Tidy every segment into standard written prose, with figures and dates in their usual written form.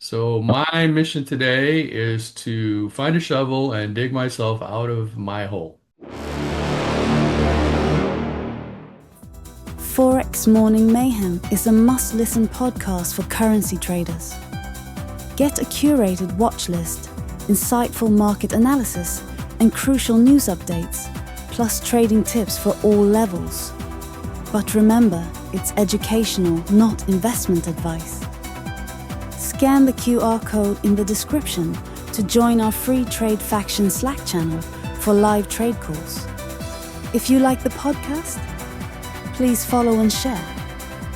So my mission today is to find a shovel and dig myself out of my hole. Forex Morning Mayhem is a must-listen podcast for currency traders. Get a curated watch list, insightful market analysis, and crucial news updates, plus trading tips for all levels. But remember, it's educational, not investment advice. Scan the QR code in the description to join our free Trade Faction Slack channel for live trade calls. If you like the podcast, please follow and share.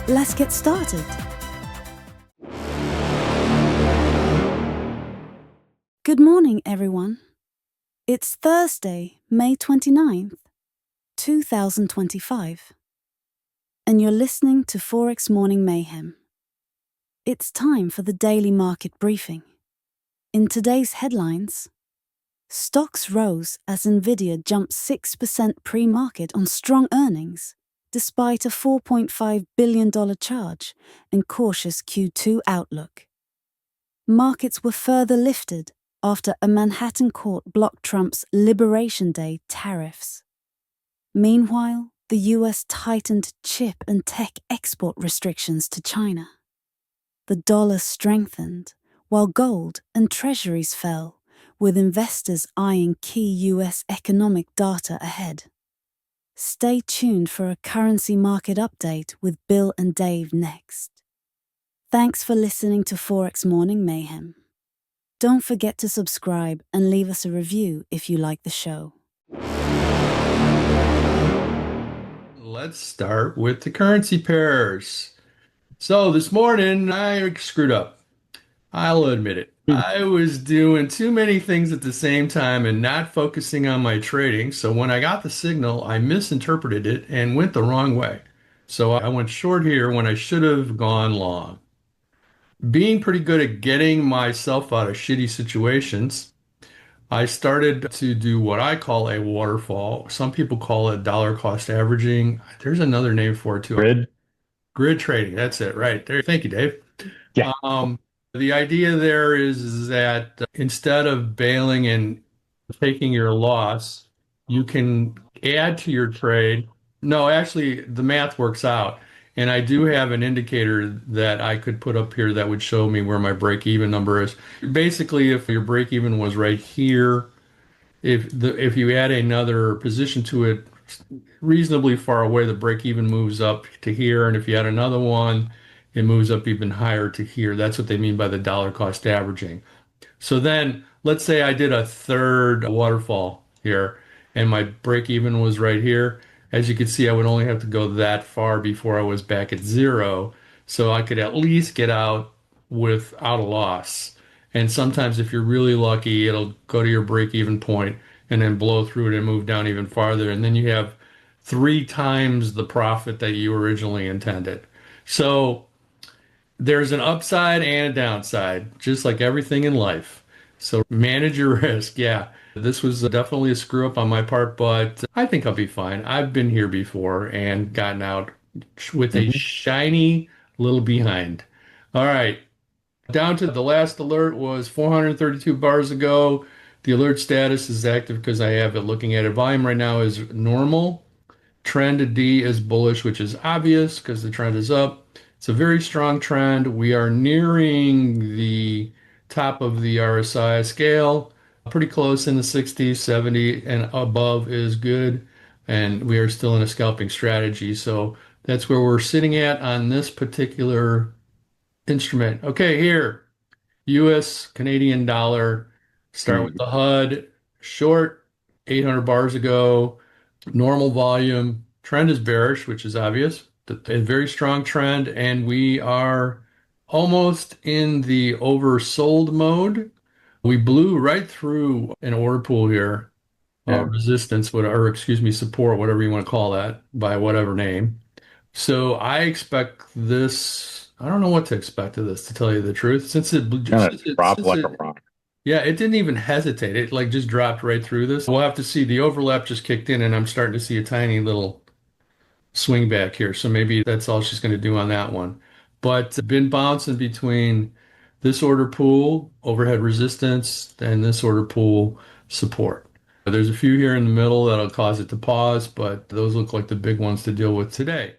Let's get started. Good morning, everyone. It's Thursday, May 29th, 2025, and you're listening to Forex Morning Mayhem. It's time for the daily market briefing. In today's headlines, stocks rose as Nvidia jumped 6% pre-market on strong earnings, despite a $4.5 billion charge and cautious Q2 outlook. Markets were further lifted after a Manhattan court blocked Trump's Liberation Day tariffs. Meanwhile, the US tightened chip and tech export restrictions to China. The dollar strengthened, while gold and treasuries fell, with investors eyeing key US economic data ahead. Stay tuned for a currency market update with Bill and Dave next. Thanks for listening to Forex Morning Mayhem. Don't forget to subscribe and leave us a review if you like the show. Let's start with the currency pairs. So this morning I screwed up. I'll admit it. I was doing too many things at the same time and not focusing on my trading. So when I got the signal, I misinterpreted it and went the wrong way. So I went short here when I should have gone long. Being pretty good at getting myself out of shitty situations, I started to do what I call a waterfall. Some people call it dollar cost averaging. There's another name for it too. Grid trading. That's it, right there. Thank you, Dave. Yeah. Um, the idea there is that instead of bailing and taking your loss, you can add to your trade. No, actually, the math works out. And I do have an indicator that I could put up here that would show me where my break-even number is. Basically, if your break-even was right here, if you add another position to it reasonably far away, the break-even moves up to here, and if you add another one, it moves up even higher to here. That's what they mean by the dollar cost averaging. So then let's say I did a third waterfall here and my break even was right here. As you can see, I would only have to go that far before I was back at zero. So I could at least get out without a loss. And sometimes if you're really lucky, it'll go to your break even point and then blow through it and move down even farther. And then you have three times the profit that you originally intended. So there's an upside and a downside, just like everything in life. So manage your risk. Yeah, this was definitely a screw up on my part, but I think I'll be fine. I've been here before and gotten out with a shiny little behind. All right, down to the last alert was 432 bars ago. The alert status is active because I have it looking at it. Volume right now is normal. Trend D is bullish, which is obvious because the trend is up. It's a very strong trend. We are nearing the top of the RSI scale, pretty close in the 60s, 70, and above is good. And we are still in a scalping strategy. So that's where we're sitting at on this particular instrument. Okay, here, US Canadian dollar. Start with the HUD, short 800 bars ago. Normal volume. Trend is bearish, which is obvious. A very strong trend, and we are almost in the oversold mode. We blew right through an order pool here, Yeah. resistance, or excuse me, support, whatever you want to call that, by whatever name. So I expect this. I don't know what to expect of this, to tell you the truth. Drop like a rock. Yeah, it didn't even hesitate. It like just dropped right through this. We'll have to see. The overlap just kicked in, and I'm starting to see a tiny little swing back here. So maybe that's all she's going to do on that one. But been bouncing between this order pool, overhead resistance, and this order pool, support. There's a few here in the middle that'll cause it to pause, but those look like the big ones to deal with today.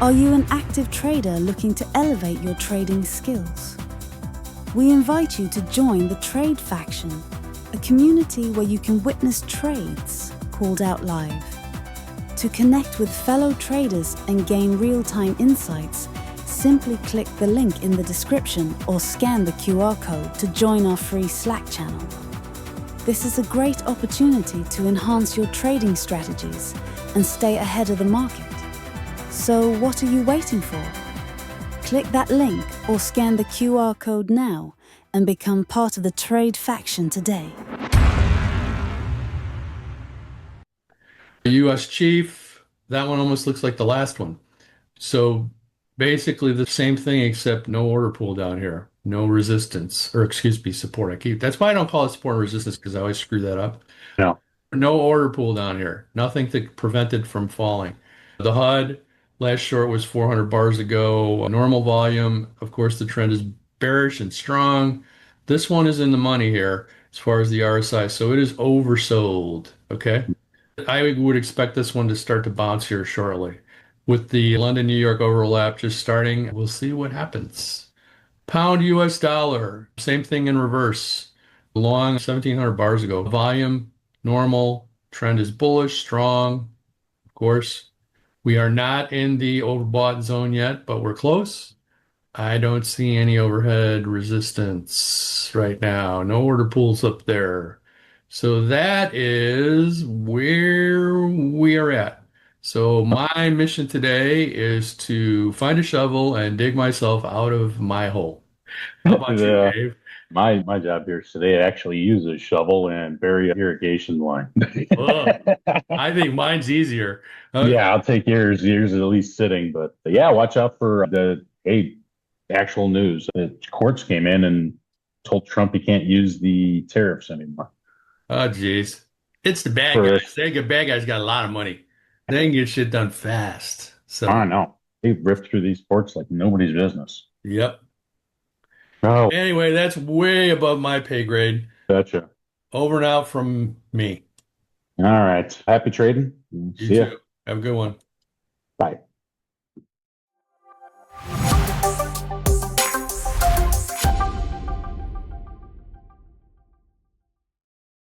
Are you an active trader looking to elevate your trading skills? We invite you to join the Trade Faction, a community where you can witness trades called out live. To connect with fellow traders and gain real-time insights, simply click the link in the description or scan the QR code to join our free Slack channel. This is a great opportunity to enhance your trading strategies and stay ahead of the market. So what are you waiting for? Click that link or scan the QR code now and become part of the Trade Faction today. The US Chief, that one almost looks like the last one. So basically the same thing except no order pool down here. No resistance, or excuse me, support. That's why I don't call it support and resistance, because I always screw that up. No. No order pool down here. Nothing to prevent it from falling. The HUD last short was 400 bars ago. Normal volume. Of course, the trend is bearish and strong. This one is in the money here as far as the RSI. So it is oversold. Okay. I would expect this one to start to bounce here shortly. With the London, New York overlap just starting, we'll see what happens. Pound US dollar, same thing in reverse. Long 1700 bars ago. Volume, normal. Trend is bullish, strong. Of course, we are not in the overbought zone yet, but we're close. I don't see any overhead resistance right now. No order pools up there. So that is where we are at. So my mission today is to find a shovel and dig myself out of my hole. How about you, The, Dave? my job here today actually use a shovel and bury an irrigation line. Ugh, I think mine's easier. Yeah, I'll take years at least sitting, but yeah, watch out for the actual news. The courts came in and told Trump he can't use the tariffs anymore. Oh, geez. It's the bad For guys. The bad guys got a lot of money. They can get shit done fast. I So, don't know. They ripped through these courts like nobody's business. yep. Oh, Anyway, that's way above my pay grade. gotcha. Over and out from me. All right. Happy trading. You See ya. too. Have a good one. Bye.